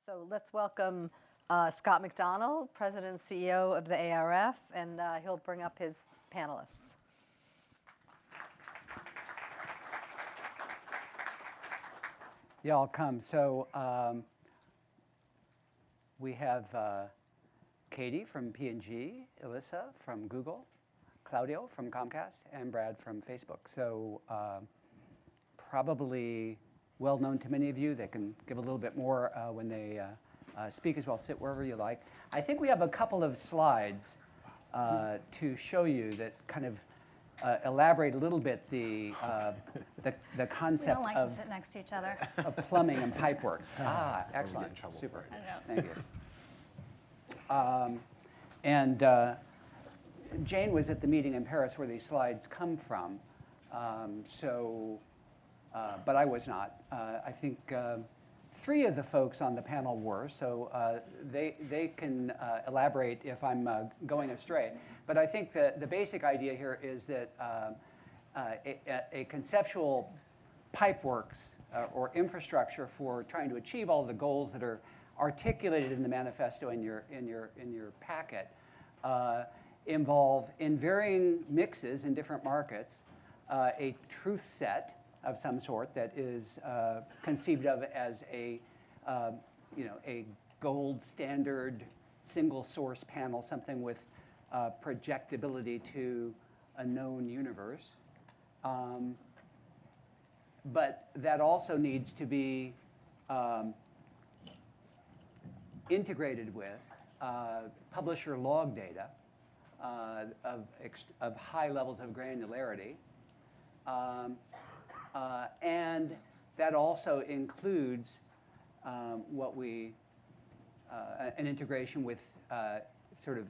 So let's welcome Scott McDonald, President and CEO of the ARF, and he'll bring up his panelists. Yeah, I'll come. So we have Katie from P&G, Alyssa from Google, Claudio from Comcast, and Brad from Facebook. So probably well known to many of you. They can give a little bit more when they speak as well. Sit wherever you like. I think we have a couple of slides to show you that kind of elaborate a little bit the concept We don't like to sit next to each other. of plumbing and pipeworks. Excellent. Super. Thank you. And Jane was at the meeting in Paris where these slides come from. But I was not. I think three of the folks on the panel were, so they can elaborate if I'm going astray. But I think the basic idea here is that a conceptual pipeworks or infrastructure for trying to achieve all the goals that are articulated in the manifesto in your packet involve, in varying mixes in different markets, a truth set of some sort that is conceived of as a gold standard single source panel, something with projectability to a known universe. But that also needs to be integrated with publisher log data of high levels of granularity. And that also includes an integration with sort of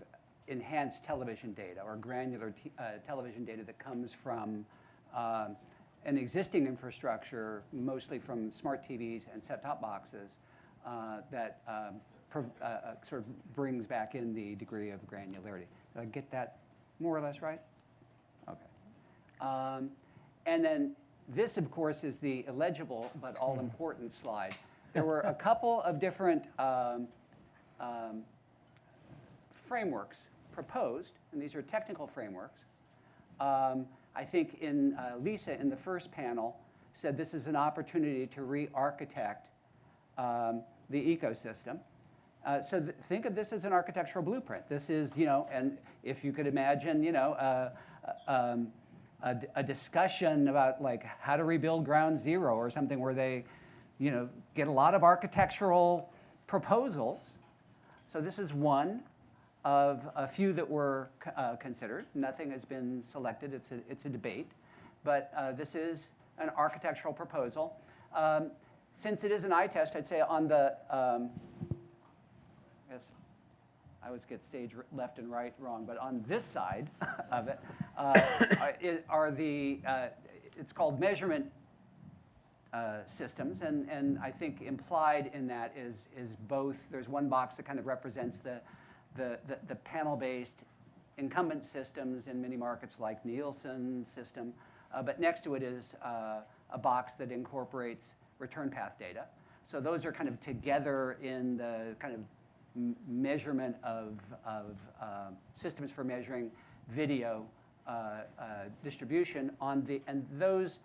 enhanced television data or granular television data that comes from an existing infrastructure, mostly from smart TVs and set-top boxes, that sort of brings back in the degree of granularity. Did I get that more or less right? Okay. And then this, of course, is the illegible but all-important slide. There were a couple of different frameworks proposed, and these are technical frameworks. I think Lisa, in the first panel, said this is an opportunity to re-architect the ecosystem. So think of this as an architectural blueprint. This is, and if you could imagine, a discussion about like how to rebuild ground zero or something where they, get a lot of architectural proposals. So this is one of a few that were considered. Nothing has been selected. It's a debate, but this is an architectural proposal. Since it is an eye test, I'd say on the I always get stage left and right wrong, but on this side of it are the, it's called measurement systems, and I think implied in that is both. There's one box that kind of represents the panel-based incumbent systems in many markets like Nielsen system, but next to it is a box that incorporates return path data. So those are kind of together in the kind of measurement of systems for measuring video distribution and those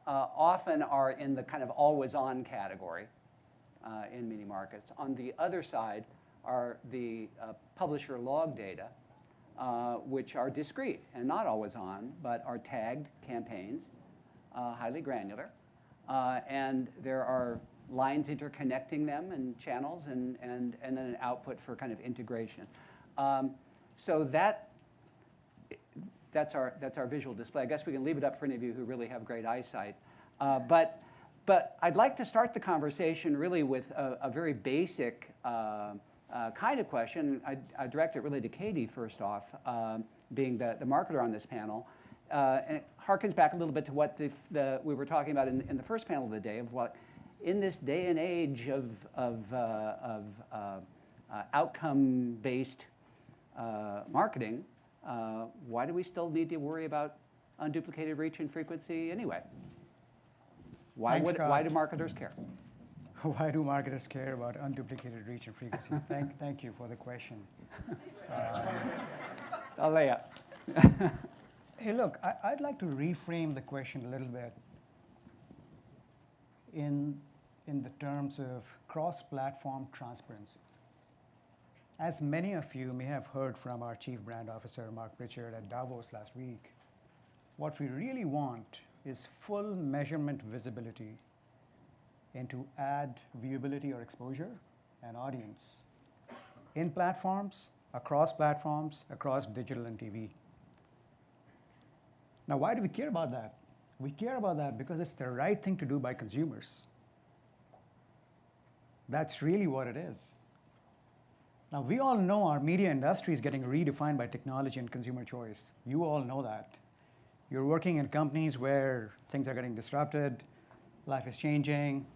often are in the kind of always-on category in many markets. On the other side are the publisher log data, which are discrete and not always on, but are tagged campaigns, highly granular, and there are lines interconnecting them and channels, and then an output for kind of integration. So that's our visual display. I guess we can leave it up for any of you who really have great eyesight. But I'd like to start the conversation really with a very basic kind of question. I direct it really to Katie first off, being the marketer on this panel. And it harkens back a little bit to what we were talking about in the first panel of the day, of what in this day and age of outcome-based marketing, why do we still need to worry about unduplicated reach and frequency anyway? Why do marketers care? Why do marketers care about unduplicated reach and frequency? Thank you for the question. I'll lay up. Hey, look, I'd like to reframe the question a little bit in the terms of cross-platform transparency. As many of you may have heard from our Chief Brand Officer, Mark Pritchard, at Davos last week, what we really want is full measurement visibility into ad viewability or exposure and audience in platforms, across digital and TV. Now, why do we care about that? We care about that because it's the right thing to do by consumers. That's really what it is. Now, we all know our media industry is getting redefined by technology and consumer choice. You all know that. You're working in companies where things are getting disrupted, life is changing,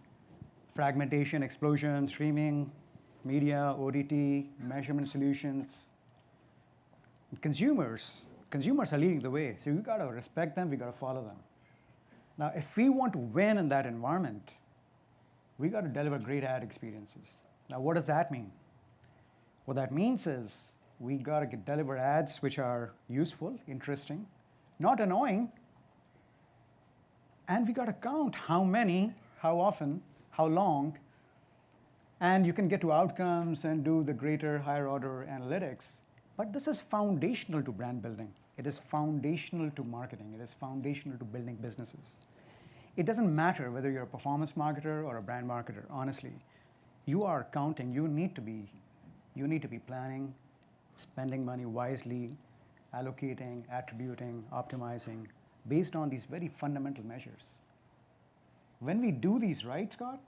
fragmentation, explosion, streaming, media, OTT, measurement solutions. Consumers are leading the way, so you gotta respect them, we gotta follow them. Now, if we want to win in that environment, we gotta deliver great ad experiences. Now, what does that mean? What that means is we gotta deliver ads which are useful, interesting, not annoying, and we gotta count how many, how often, how long, and you can get to outcomes and do the greater, higher order analytics. But this is foundational to brand building. It is foundational to marketing. It is foundational to building businesses. It doesn't matter whether you're a performance marketer or a brand marketer, honestly. You are counting, you need to be planning, spending money wisely, allocating, attributing, optimizing, based on these very fundamental measures. When we do these right, Scott,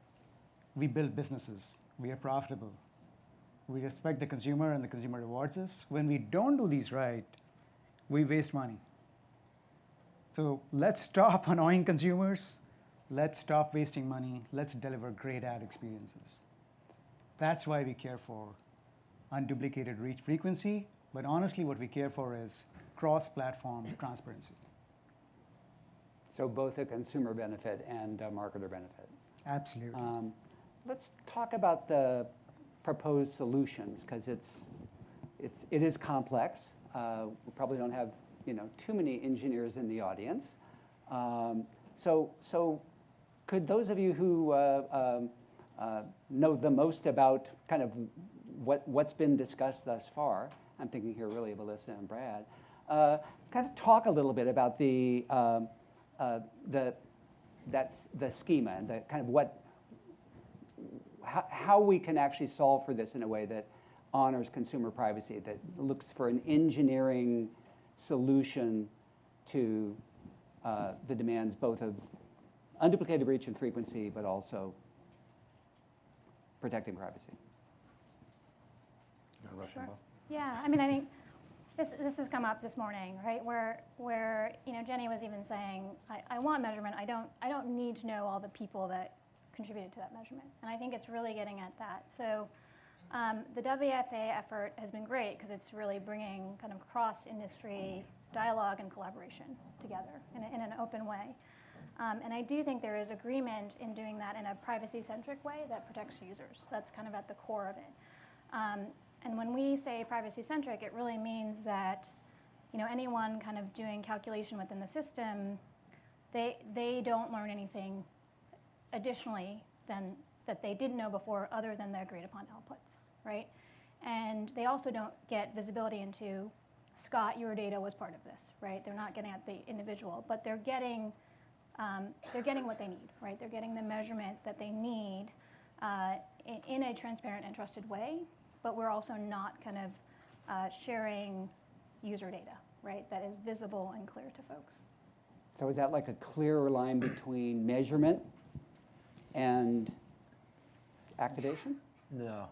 we build businesses. We are profitable. We respect the consumer and the consumer rewards us. When we don't do these right, we waste money. So let's stop annoying consumers. Let's stop wasting money. Let's deliver great ad experiences. That's why we care for unduplicated reach frequency. But honestly, what we care for is cross-platform transparency. So both a consumer benefit and a marketer benefit. Absolutely. Let's talk about the proposed solutions, because it is complex. We probably don't have too many engineers in the audience. So could those of you who know the most about kind of what's been discussed thus far, I'm thinking here really of Alyssa and Brad, kind of talk a little bit about the schema and the kind of how we can actually solve for this in a way that honors consumer privacy, that looks for an engineering solution to the demands both of unduplicated reach and frequency, but also protecting privacy. Sure. Yeah, I mean, I think this has come up this morning, right? Where Jenny was even saying, I want measurement. I don't need to know all the people that contributed to that measurement. And I think it's really getting at that. So the WFA effort has been great because it's really bringing kind of cross-industry dialogue and collaboration together in an open way. And I do think there is agreement in doing that in a privacy-centric way that protects users. That's kind of at the core of it. And when we say privacy-centric, it really means that anyone kind of doing calculation within the system, they don't learn anything additionally than that they didn't know before other than the agreed upon outputs, right? And they also don't get visibility into, Scott, your data was part of this, right? They're not getting at the individual, but they're getting what they need, right? They're getting the measurement that they need in a transparent and trusted way, but we're also not kind of sharing user data, right? That is visible and clear to folks. So is that like a clearer line between measurement and activation? No.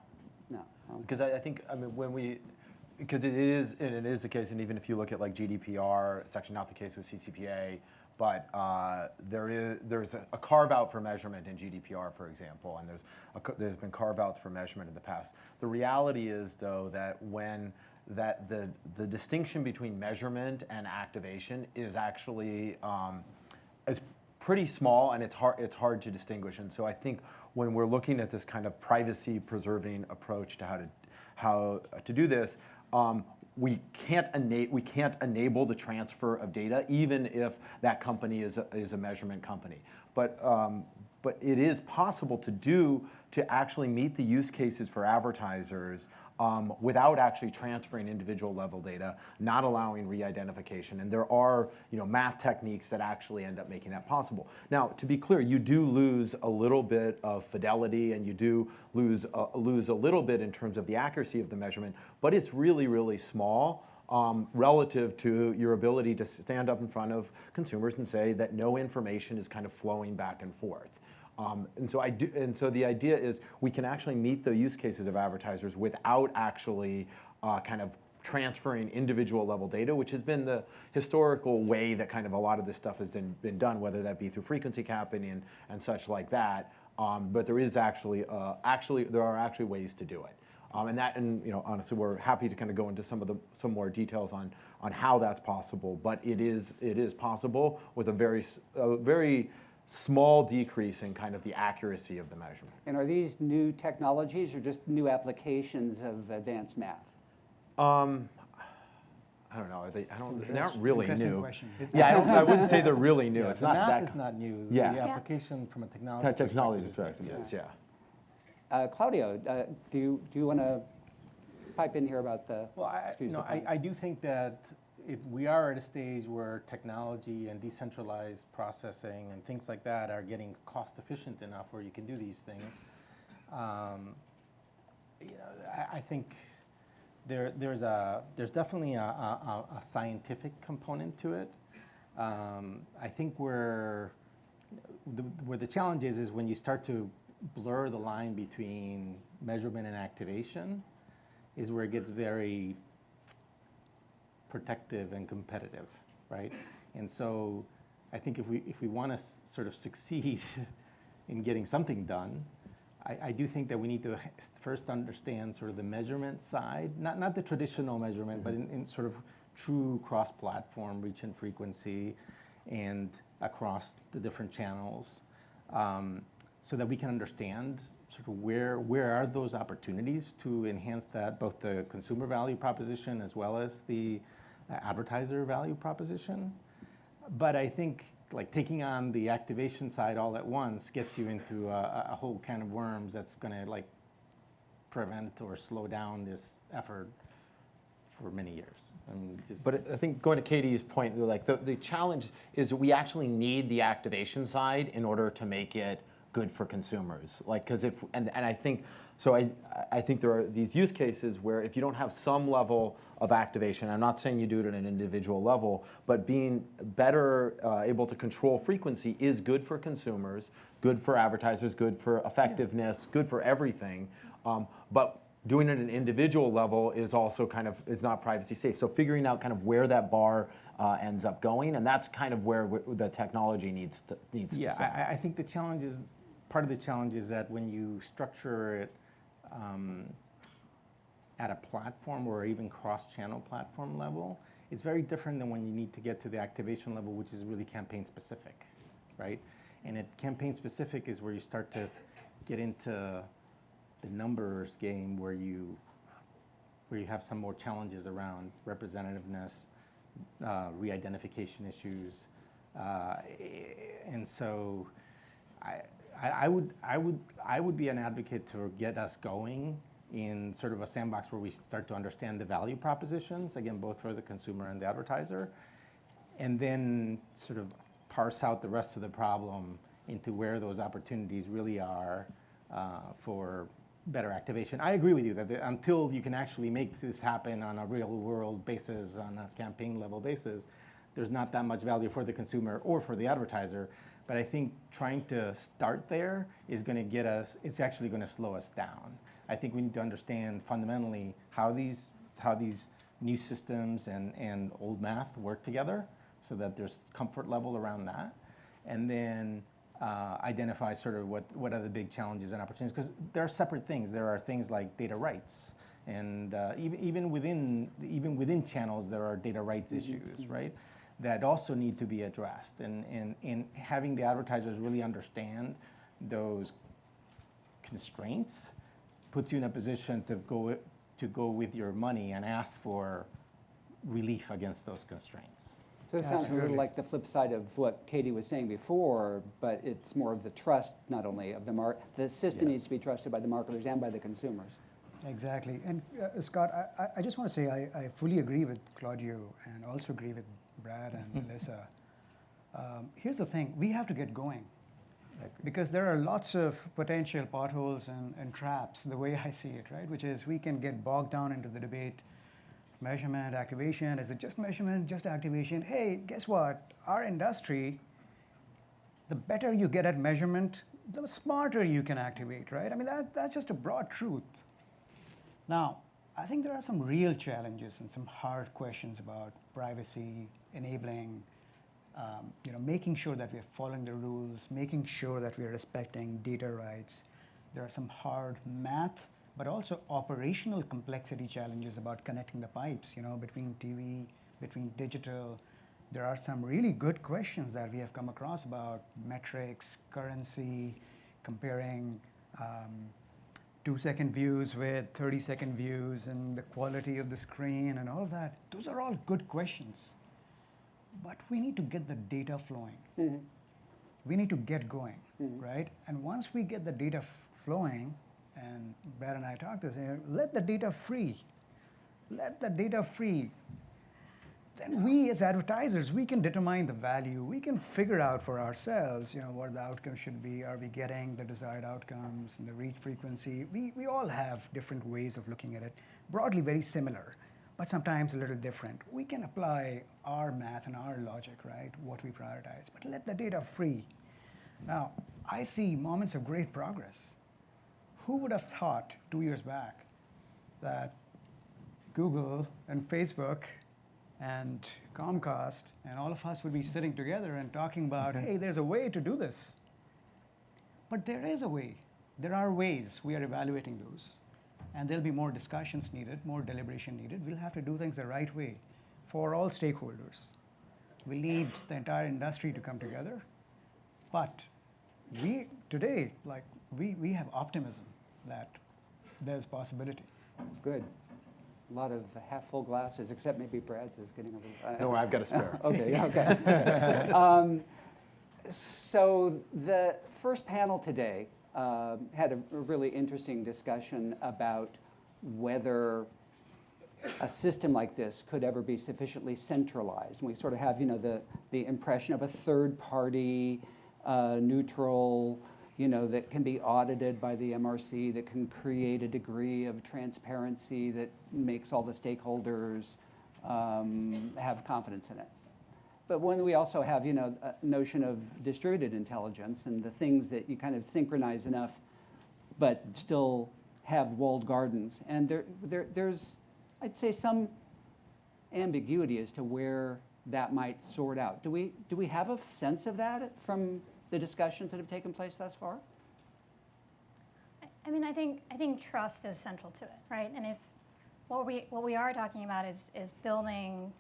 No. Because I think, because it is the case, and even if you look at like GDPR, it's actually not the case with CCPA, but there's a carve-out for measurement in GDPR, for example, and there's been carve-outs for measurement in the past. The reality is, though, that the distinction between measurement and activation is actually is pretty small, and it's hard to distinguish. And so I think when we're looking at this kind of privacy-preserving approach to how to do this, we can't enable the transfer of data, even if that company is a measurement company. But it is possible to actually meet the use cases for advertisers without actually transferring individual level data, not allowing re-identification. And there are math techniques that actually end up making that possible. Now, to be clear, you do lose a little bit of fidelity, and you do lose a little bit in terms of the accuracy of the measurement, but it's really, really small relative to your ability to stand up in front of consumers and say that no information is kind of flowing back and forth. And so the idea is we can actually meet the use cases of advertisers without actually kind of transferring individual level data, which has been the historical way that kind of a lot of this stuff has been done, whether that be through frequency capping and such like that. But there is actually ways to do it. And honestly, we're happy to kind of go into some more details on how that's possible. But it is possible with a very small decrease in kind of the accuracy of the measurement. And are these new technologies or just new applications of advanced math? I don't know. They aren't really Interesting new. question. Yeah, I wouldn't say they're really new. Yeah, It's the not math that. is not new. Yeah. The Yeah. application from a technology Technology perspective perspective, is, yeah. Claudio, do you want to pipe in here about the? Well, I do think that we are at a stage where technology and decentralized processing and things like that are getting cost efficient enough where you can do these things. I think there's definitely a scientific component to it. I think where the challenge is when you start to blur the line between measurement and activation, is where it gets very protective and competitive, right? And so I think if we want to sort of succeed in getting something done, I do think that we need to first understand sort of the measurement side, not the traditional measurement, but in sort of true cross-platform reach and frequency and across the different channels, so that we can understand sort of where are those opportunities to enhance that, both the consumer value proposition as well as the advertiser value proposition. But I think like taking on the activation side all at once gets you into a whole can of worms that's going to like prevent or slow down this effort for many years. But I think going to Katie's point, like the challenge is we actually need the activation side in order to make it good for consumers. Like, because I think there are these use cases where if you don't have some level of activation, I'm not saying you do it at an individual level, but being better able to control frequency is good for consumers, good for advertisers, good for effectiveness, good for everything. But doing it at an individual level is also is not privacy safe. So figuring out kind of where that bar ends up going, and that's kind of where the technology needs to sit. I think part of the challenge is that when you structure it at a platform or even cross-channel platform level, it's very different than when you need to get to the activation level, which is really campaign specific, right? And at campaign specific is where you start to get into the numbers game, where you have some more challenges around representativeness, re-identification issues, and so I would be an advocate to get us going in sort of a sandbox where we start to understand the value propositions, again, both for the consumer and the advertiser, and then sort of parse out the rest of the problem into where those opportunities really are for better activation. I agree with you that until you can actually make this happen on a real world basis, on a campaign level basis, there's not that much value for the consumer or for the advertiser. But I think trying to start there is going to get us, it's actually going to slow us down. I think we need to understand fundamentally how these new systems and old math work together so that there's comfort level around that. And then identify sort of what are the big challenges and opportunities, because there are separate things. There are things like data rights, and even within channels there are data rights issues, right? That also need to be addressed, and having the advertisers really understand those constraints puts you in a position to go with your money and ask for relief against those constraints. So it sounds a little Absolutely. like the flip side of what Katie was saying before, but it's more of the trust, not only of the system Yes. needs to be trusted by the marketers and by the consumers. Exactly. And Scott, I just want to say I fully agree with Claudio and also agree with Brad and Melissa. Here's the thing, we have to get going. Because there are lots of potential potholes and traps, the way I see it, right? Which is we can get bogged down into the debate, measurement, activation, is it just measurement, just activation? Hey, guess what? Our industry, the better you get at measurement, the smarter you can activate, right? I mean, that's just a broad truth. Now, I think there are some real challenges and some hard questions about privacy, enabling, making sure that we're following the rules, making sure that we're respecting data rights. There are some hard math, but also operational complexity challenges about connecting the pipes, between TV, between digital. There are some really good questions that we have come across about metrics, currency, comparing 2-second views with 30-second views and the quality of the screen and all of that. Those are all good questions. But we need to get the data flowing. Mm-hmm. We need to get going, right? And once we get the data flowing, and Brad and I talked this, let the data free. Let the data free. Then we as advertisers, we can determine the value. We can figure out for ourselves, what the outcome should be. Are we getting the desired outcomes and the reach frequency? We all have different ways of looking at it. Broadly very similar, but sometimes a little different. We can apply our math and our logic, right? What we prioritize, but let the data free. Now, I see moments of great progress. Who would have thought 2 years back that Google and Facebook and Comcast and all of us would be sitting together and talking about, hey, there's a way to do this. But there is a way. There are ways. We are evaluating those. And there'll be more discussions needed, more deliberation needed. We'll have to do things the right way for all stakeholders. We need the entire industry to come together. But today, we have optimism that there's possibility. Good. A lot of half-full glasses, except maybe Brad's is getting a little... No, I've got a spare. Okay, okay. So the first panel today had a really interesting discussion about whether a system like this could ever be sufficiently centralized. And we sort of have, the impression of a third-party, neutral, that can be audited by the MRC, that can create a degree of transparency that makes all the stakeholders have confidence in it. But when we also have, a notion of distributed intelligence and the things that you kind of synchronize enough, but still have walled gardens. And there's, I'd say, some ambiguity as to where that might sort out. Do we have a sense of that from the discussions that have taken place thus far? I mean, I think trust is central to it, right? And if what we are talking about is building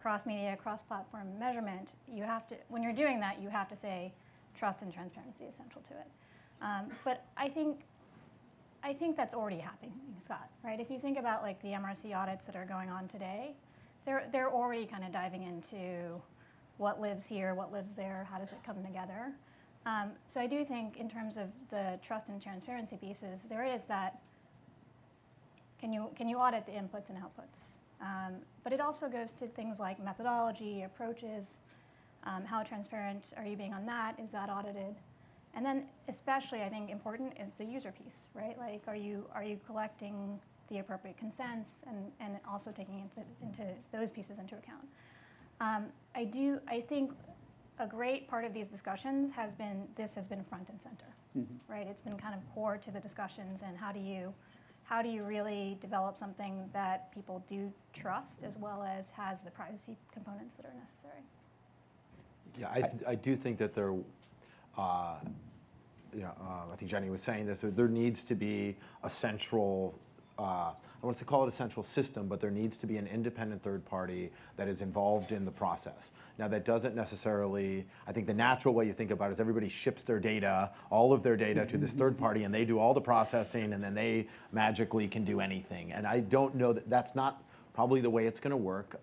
cross-media, cross-platform measurement, you have to, when you're doing that, you have to say trust and transparency is central to it. But I think that's already happening, Scott, right? If you think about the MRC audits that are going on today, they're already kind of diving into what lives here, what lives there, how does it come together. So I do think in terms of the trust and transparency pieces, there is that, can you audit the inputs and outputs? But it also goes to things like methodology, approaches, how transparent are you being on that? Is that audited? And then especially I think important is the user piece, right? Are you collecting the appropriate consents and also taking into those pieces into account? I think a great part of these discussions has been front and center, right? It's been kind of core to the discussions, and how do you really develop something that people do trust as well as has the privacy components that are necessary? Yeah, I do think that there, I think Jenny was saying this, there needs to be a central, I want to call it a central system, but there needs to be an independent third party that is involved in the process. Now that doesn't necessarily, I think the natural way you think about it is everybody ships their data, all of their data to this third party, and they do all the processing, and then they magically can do anything. And I don't know that that's not probably the way it's going to work,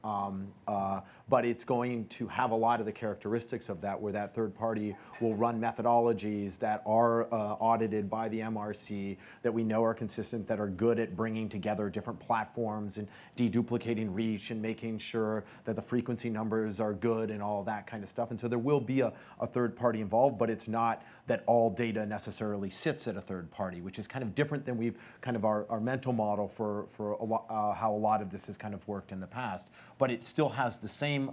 but it's going to have a lot of the characteristics of that, where that third party will run methodologies that are audited by the MRC, that we know are consistent, that are good at bringing together different platforms and deduplicating reach and making sure that the frequency numbers are good and all that kind of stuff. And so there will be a third party involved, but it's not that all data necessarily sits at a third party, which is kind of different than we've kind of our mental model for how a lot of this has kind of worked in the past. But it still has the same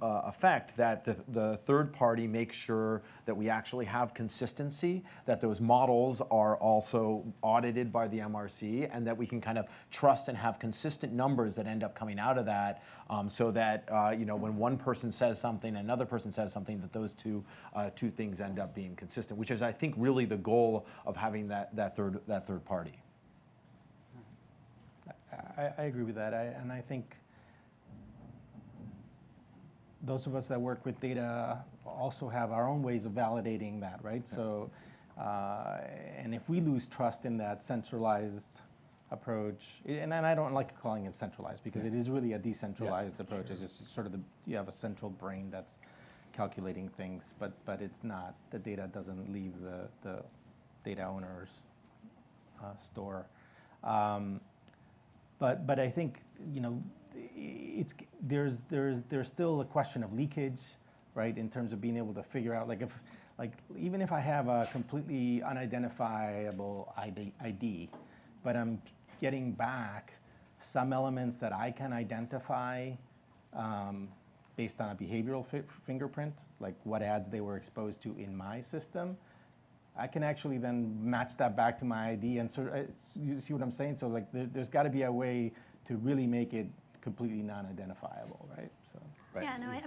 effect, that the third party makes sure that we actually have consistency, that those models are also audited by the MRC, and that we can kind of trust and have consistent numbers that end up coming out of that, so that when one person says something, another person says something, that those two things end up being consistent, which is, I think, really the goal of having that third party. I agree with that, and I think those of us that work with data also have our own ways of validating that, right? Yeah. So, and if we lose trust in that centralized approach, and I don't like calling it centralized, because it is really a decentralized approach. Sure. It's just sort of you have a central brain that's calculating things, but it's not. The data doesn't leave the data owner's store. But I think there's still a question of leakage, right? In terms of being able to figure out, even if I have a completely unidentifiable ID, but I'm getting back some elements that I can identify based on a behavioral fingerprint, like what ads they were exposed to in my system, I can actually then match that back to my ID, and you see what I'm saying? So there's got to be a way to really make it completely non-identifiable, right? So. Right. Yeah, no, I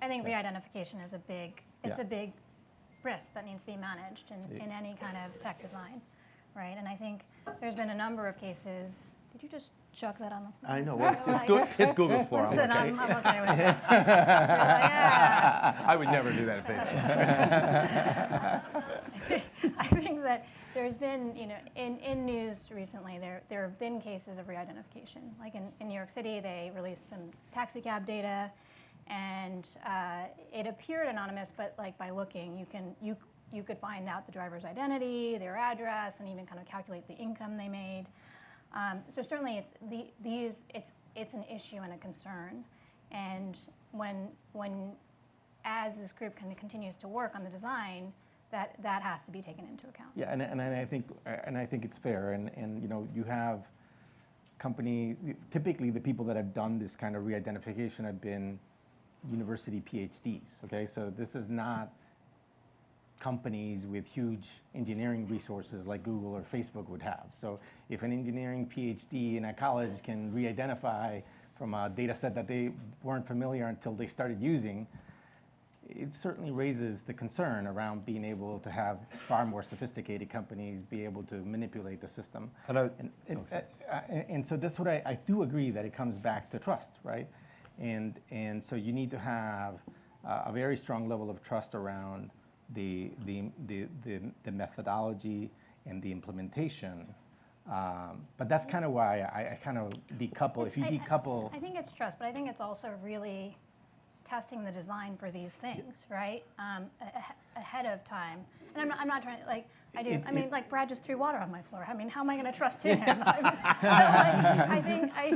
think re-identification is a big risk that needs to be managed in any kind of tech design, right? And I think there's been a number of cases. Did you just chuck that on the floor? I know. Well, it's Google's floor. Listen, I'm okay with it. Yeah. I would never do that at Facebook. I think that there's been, in news recently, there have been cases of re-identification. Like in New York City, they released some taxi cab data, and it appeared anonymous, but like by looking, you could find out the driver's identity, their address, and even kind of calculate the income they made. So certainly, it's an issue and a concern, and when as this group kind of continues to work on the design, that has to be taken into account. Yeah, and I think it's fair, and you have typically the people that have done this kind of re-identification have been university PhDs. Okay, so this is not companies with huge engineering resources like Google or Facebook would have. So if an engineering PhD in a college can re-identify from a data set that they weren't familiar until they started using, it certainly raises the concern around being able to have far more sophisticated companies be able to manipulate the system. And so that's what I do agree that it comes back to trust, right? And so you need to have a very strong level of trust around the methodology and the implementation. But that's kind of why I kind of decouple. If you decouple, I think it's trust, but I think it's also really testing the design for these things, right? Ahead of time. And I'm not trying to, like Brad just threw water on my floor. I mean, how am I going to trust him? I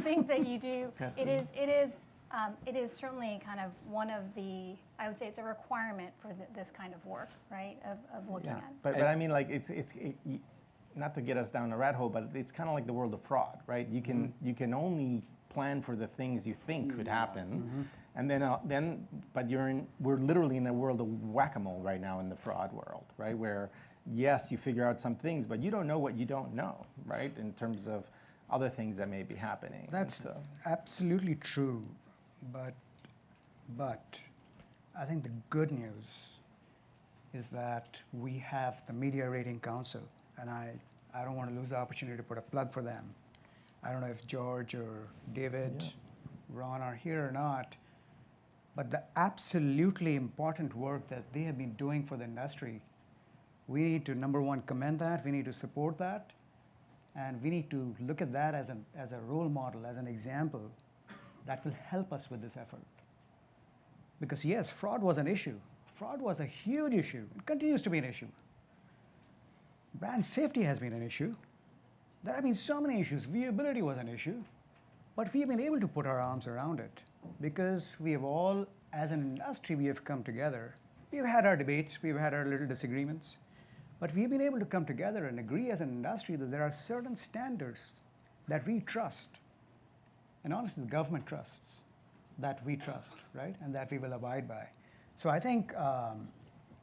think that you do. It is certainly kind of one of the, I would say it's a requirement for this kind of work, right? Of looking at. But I mean, like it's not to get us down a rat hole, but it's kind of like the world of fraud, right? You can only plan for the things you think could happen, and then we're literally in a world of whack-a-mole right now in the fraud world, right? Where yes, you figure out some things, but you don't know what you don't know, right? In terms of other things that may be happening. That's absolutely true, but I think the good news is that we have the Media Rating Council, and I don't want to lose the opportunity to put a plug for them. I don't know if George or David, Ron are here or not. but the absolutely important work that they have been doing for the industry, we need to, number one, commend that, we need to support that, and we need to look at that as a role model, as an example that will help us with this effort. Because yes, fraud was an issue. Fraud was a huge issue. It continues to be an issue. Brand safety has been an issue. There have been so many issues. Viewability was an issue. But we've been able to put our arms around it because we have all, as an industry, we have come together. We've had our debates, we've had our little disagreements, but we've been able to come together and agree as an industry that there are certain standards that we trust, and honestly, the government trusts, that we trust, right? And that we will abide by. So I think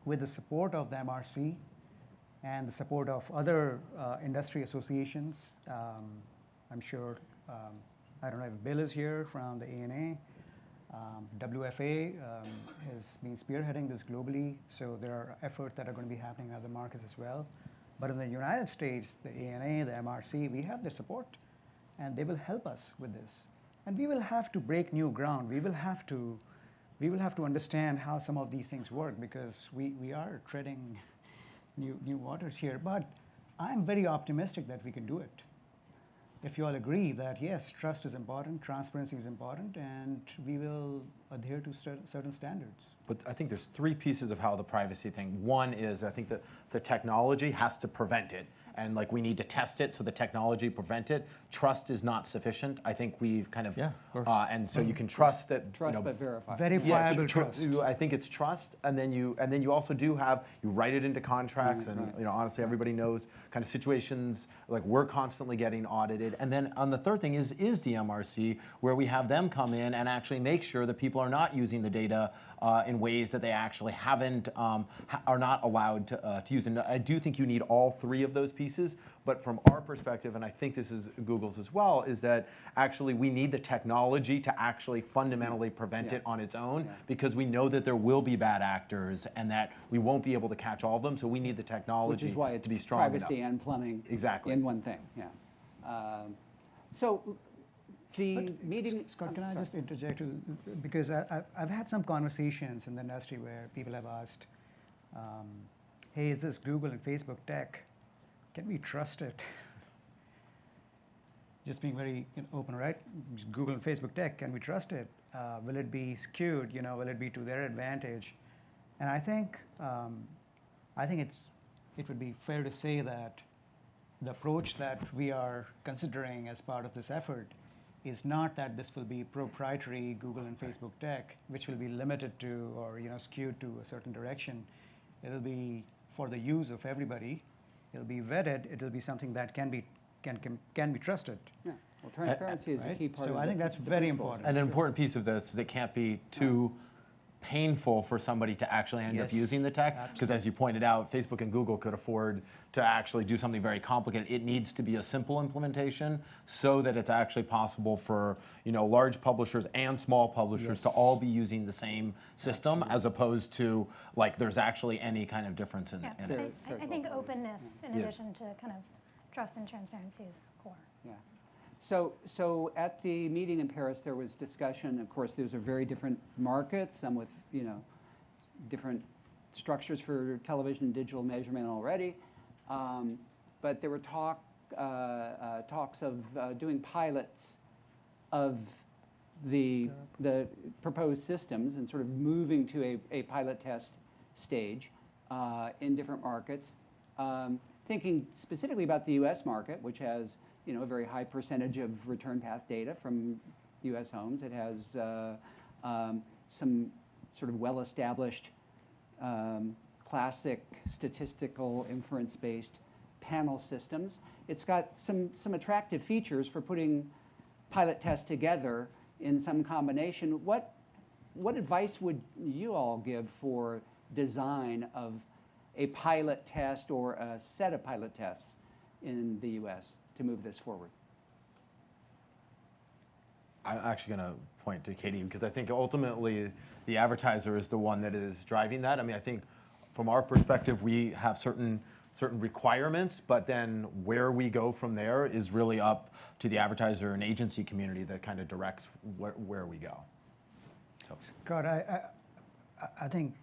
with the support of the MRC and the support of other industry associations, I'm sure, I don't know if Bill is here from the ANA. WFA has been spearheading this globally, so there are efforts that are going to be happening in other markets as well. But in the United States, the ANA, the MRC, we have their support, and they will help us with this. And we will have to break new ground. We will have to understand how some of these things work because we are treading new waters here. But I'm very optimistic that we can do it. If you all agree that yes, trust is important, transparency is important, and we will adhere to certain standards. But I think there's three pieces of how the privacy thing. One is I think that the technology has to prevent it. And like we need to test it so the technology prevent it. Trust is not sufficient. I think we've kind of, and so you can trust that. Trust but verify. Verifiable trust. I think it's trust, and then you also do have, you write it into contracts, and you know, honestly, everybody knows kind of situations like we're constantly getting audited. And then on the third thing is the MRC, where we have them come in and actually make sure that people are not using the data in ways that they actually haven't, are not allowed to use. And I do think you need all three of those pieces, but from our perspective, and I think this is Google's as well, is that actually we need the technology to actually fundamentally prevent it on its own, because we know that there will be bad actors and that we won't be able to catch all of them, so we need the technology Which is why it's to be strong privacy enough. and plumbing Exactly. in one thing, so the meeting... Scott, can I just interject? Because I've had some conversations in the industry where people have asked, hey, is this Google and Facebook tech? Can we trust it? Just being very open, right? It's Google and Facebook tech, can we trust it? Will it be skewed? Will it be to their advantage? And I think it would be fair to say that the approach that we are considering as part of this effort is not that this will be proprietary Google and Facebook tech, which will be limited to or skewed to a certain direction. It'll be for the use of everybody. It'll be vetted. It'll be something that can be trusted. Yeah. Well, transparency is a key part of it. So I think that's very important. An important piece of this is it can't be too painful for somebody to actually end up using the tech, because as you pointed out, Facebook and Google could afford to actually do something very complicated. It needs to be a simple implementation so that it's actually possible for large publishers and small publishers to all be using the same system, as opposed to like there's actually any kind of difference in it. I think openness in addition to kind of trust and transparency is core. Yeah. So at the meeting in Paris, there was discussion. Of course, those are very different markets, some with different structures for television and digital measurement already. But there were talks of doing pilots of the proposed systems and sort of moving to a pilot test stage in different markets. Thinking specifically about the U.S. market, which has a very high percentage of return path data from U.S. homes. It has some sort of well-established classic statistical inference-based panel systems. It's got some attractive features for putting pilot tests together in some combination. What advice would you all give for design of a pilot test or a set of pilot tests in the U.S. to move this forward? I'm actually going to point to Katie, because I think ultimately the advertiser is the one that is driving that. I mean, I think from our perspective, we have certain requirements, but then where we go from there is really up to the advertiser and agency community that kind of directs where we go. folks. God, I think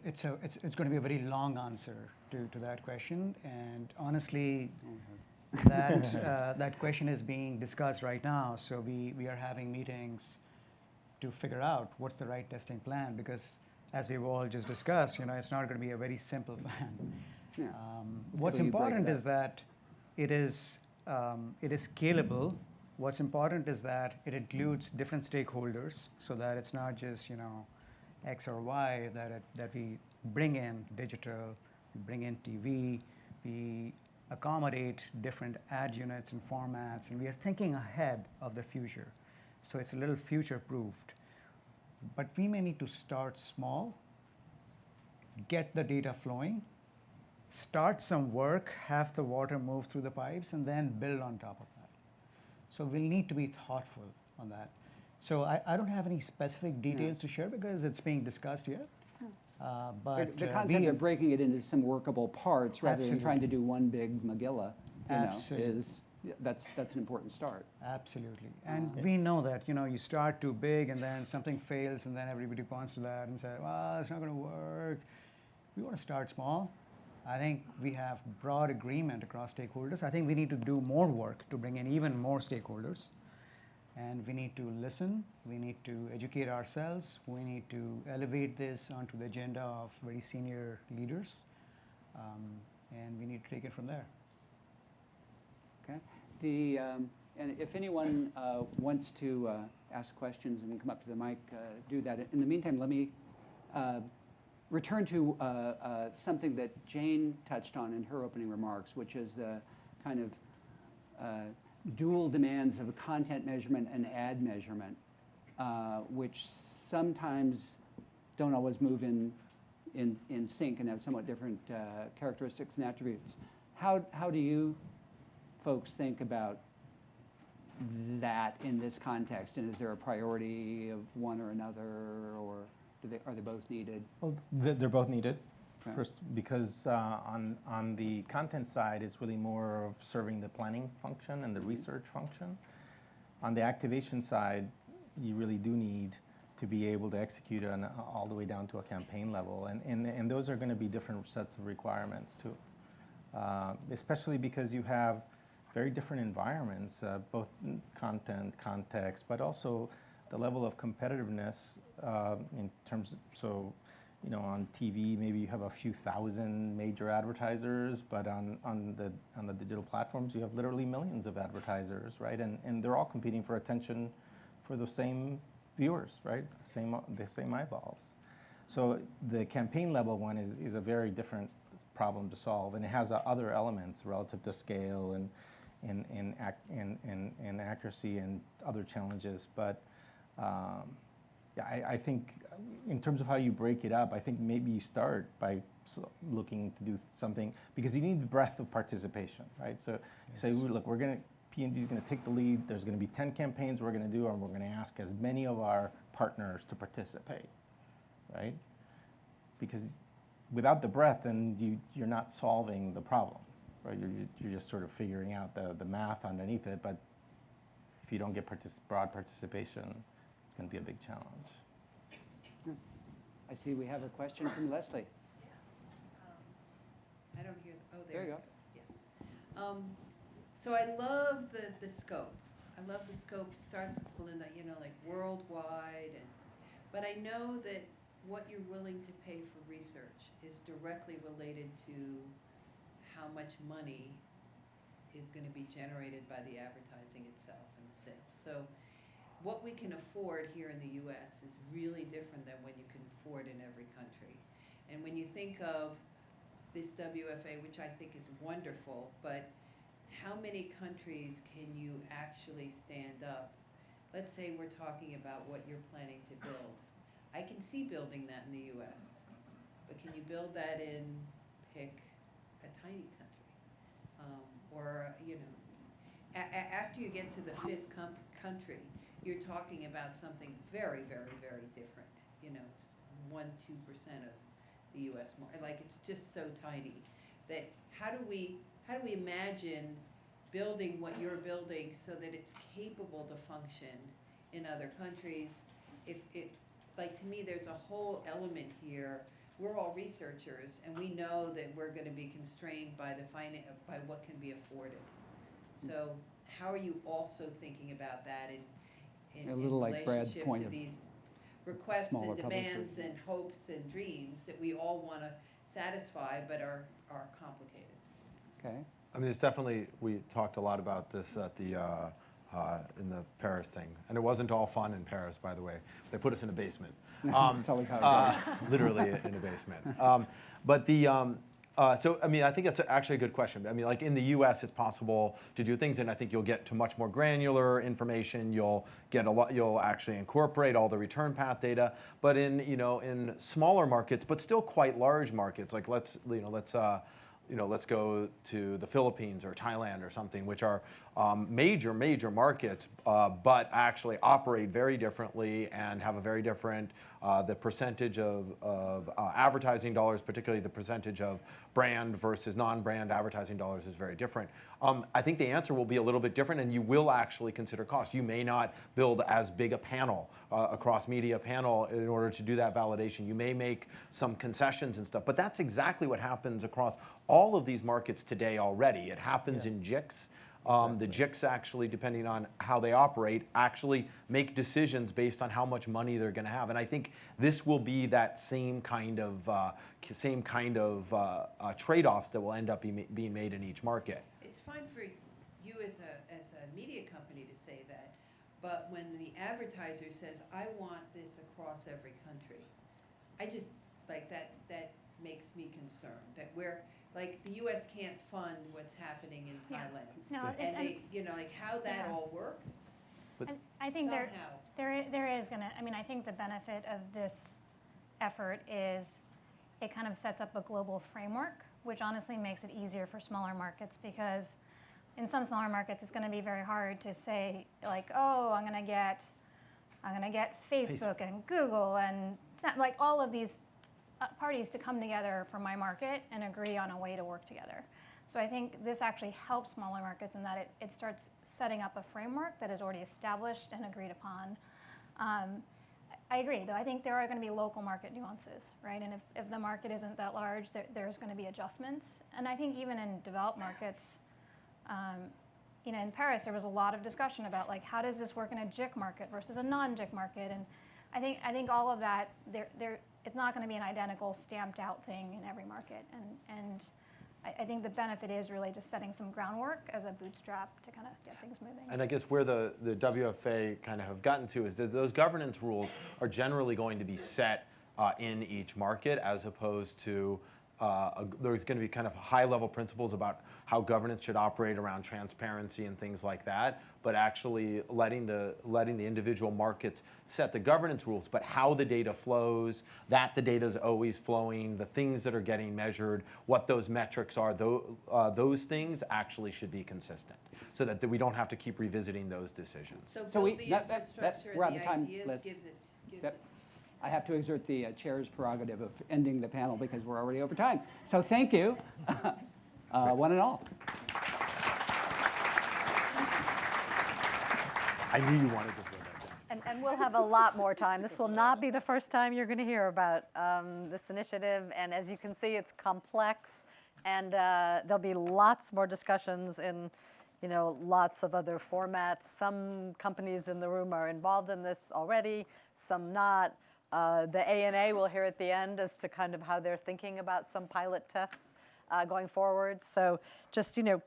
it's going to be a very long answer to that question, and honestly, that question is being discussed right now. So we are having meetings to figure out what's the right testing plan, because as we've all just discussed, it's not going to be a very simple plan. Yeah. What's Until you break important it is up. that it is scalable. What's important is that it includes different stakeholders, so that it's not just X or Y, that we bring in digital, we bring in TV, we accommodate different ad units and formats, and we are thinking ahead of the future. So it's a little future-proofed. But we may need to start small, get the data flowing, start some work, have the water move through the pipes, and then build on top of that. So we'll need to be thoughtful on that. So I don't have any specific details to share because it's being discussed yet. But The concept of breaking it into some workable parts rather than trying to do one big Megillah, Absolutely. that's an important start. Absolutely. And we know that, you start too big and then something fails and then everybody points to that and say, well, it's not going to work. We want to start small. I think we have broad agreement across stakeholders. I think we need to do more work to bring in even more stakeholders. And we need to listen. We need to educate ourselves. We need to elevate this onto the agenda of very senior leaders. And we need to take it from there. Okay. And if anyone wants to ask questions and come up to the mic, do that. In the meantime, let me return to something that Jane touched on in her opening remarks, which is the kind of dual demands of content measurement and ad measurement, which sometimes don't always move in sync and have somewhat different characteristics and attributes. How do you folks think about that in this context? And is there a priority of one or another, or are they both needed? Well, they're both needed. Okay. First, because on the content side, it's really more of serving the planning function and the research function. On the activation side, you really do need to be able to execute on all the way down to a campaign level, and those are going to be different sets of requirements too. Especially because you have very different environments, both content, context, but also the level of competitiveness in terms of, on TV, maybe you have a few thousand major advertisers, but on the digital platforms, you have literally millions of advertisers, right? And they're all competing for attention for the same viewers, right? The same eyeballs. So the campaign level one is a very different problem to solve, and it has other elements relative to scale and accuracy and other challenges. But I think in terms of how you break it up, I think maybe you start by looking to do something, because you need the breadth of participation, right? So you say, look, P&G is going to take the lead. There's going to be 10 campaigns we're going to do, and we're going to ask as many of our partners to participate, right? Because without the breadth, then you're not solving the problem, right? You're just sort of figuring out the math underneath it, but if you don't get broad participation, it's going to be a big challenge. I see we have a question from Leslie. I don't hear, There you go. it goes. Yeah. So I love the scope. I love the scope. It starts with Belinda, like worldwide, but I know that what you're willing to pay for research is directly related to how much money is going to be generated by the advertising itself and the sales. So what we can afford here in the U.S. is really different than what you can afford in every country. And when you think of this WFA, which I think is wonderful, but how many countries can you actually stand up? Let's say we're talking about what you're planning to build. I can see building that in the U.S., but can you build that in, pick a tiny country? After you get to the fifth country, you're talking about something very, very, very different. It's 1-2% of the U.S. market. Like, it's just so tiny that how do we imagine building what you're building so that it's capable to function in other countries? if it, like to me, there's a whole element here. We're all researchers, and we know that we're going to be constrained by by what can be afforded. So how are you also thinking about that in A little like Brad's relationship point to of these requests smaller and demands publishers. and hopes and dreams that we all want to satisfy but are complicated? Okay. I mean, it's definitely, we talked a lot about this at the, in the Paris thing. And it wasn't all fun in Paris, by the way. They put us in a basement. It's always how it goes. Literally in a basement. But the, so, I mean, I think that's actually a good question. I mean, like in the US, it's possible to do things, and I think you'll get to much more granular information. You'll get a lot, you'll actually incorporate all the return path data. But in, you know, in smaller markets, but still quite large markets, like let's go to the Philippines or Thailand or something, which are major markets, but actually operate very differently and have a very different, the percentage of advertising dollars, particularly the percentage of brand versus non-brand advertising dollars is very different. I think the answer will be a little bit different, and you will actually consider cost. You may not build as big a panel, a cross-media panel, in order to do that validation. You may make some concessions and stuff, but that's exactly what happens across all of these markets today already. It happens in JICs. The JICs actually, depending on how they operate, actually make decisions based on how much money they're going to have. And I think this will be that same kind of trade-offs that will end up being made in each market. It's fine for you as a media company to say that, but when the advertiser says, I want this across every country, I just, like, that makes me concerned, that we're, like, the US can't fund what's happening in Yeah. Thailand. No, And they, you know, like how that Yeah. all works And I think somehow. there is going to, I mean, I think the benefit of this effort is it kind of sets up a global framework, which honestly makes it easier for smaller markets, because in some smaller markets, it's going to be very hard to say, like, oh, I'm going to get Facebook and Google and like all of these parties to come together for my market and agree on a way to work together. So I think this actually helps smaller markets in that it starts setting up a framework that is already established and agreed upon. I agree, though. I think there are going to be local market nuances, right? And if the market isn't that large, there's going to be adjustments. And I think even in developed markets, you know, in Paris, there was a lot of discussion about, like, how does this work in a JIC market versus a non-JIC market? And I think all of that, it's not going to be an identical stamped out thing in every market. And I think the benefit is really just setting some groundwork as a bootstrap to kind of get things moving. And I guess where the WFA kind of have gotten to is that those governance rules are generally going to be set in each market, as opposed to there's going to be kind of high-level principles about how governance should operate around transparency and things like that, but actually letting the individual markets set the governance rules, but how the data flows, that the data is always flowing, the things that are getting measured, what those metrics are, those things actually should be consistent, so that we don't have to keep revisiting those decisions. So So build the infrastructure we're out and of the time, ideas Liz. gives it. Yep. I have to exert the chair's prerogative of ending the panel because we're already over time. So thank you, one and all. I knew you wanted to throw that down. And we'll have a lot more time. This will not be the first time you're going to hear about this initiative. And as you can see, it's complex. And there'll be lots more discussions in, you know, lots of other formats. Some companies in the room are involved in this already, some not. The ANA will hear at the end as to kind of how they're thinking about some pilot tests going forward. So just, you know,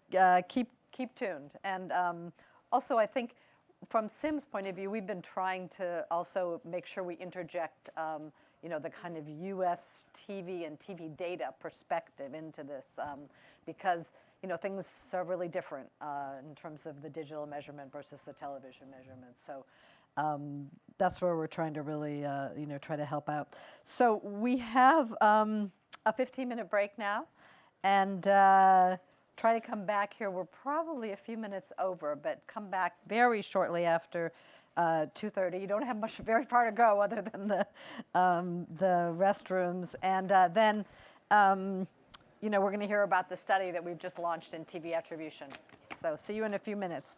keep tuned. And also, I think from Sim's point of view, we've been trying to also make sure we interject, you know, the kind of US TV and TV data perspective into this, because, you know, things are really different in terms of the digital measurement versus the television measurement. So that's where we're trying to really, you know, try to help out. So we have a 15-minute break now, and try to come back here. We're probably a few minutes over, but come back very shortly after 2:30. You don't have very far to go other than the restrooms, and then you know, we're going to hear about the study that we've just launched in TV attribution. So see you in a few minutes.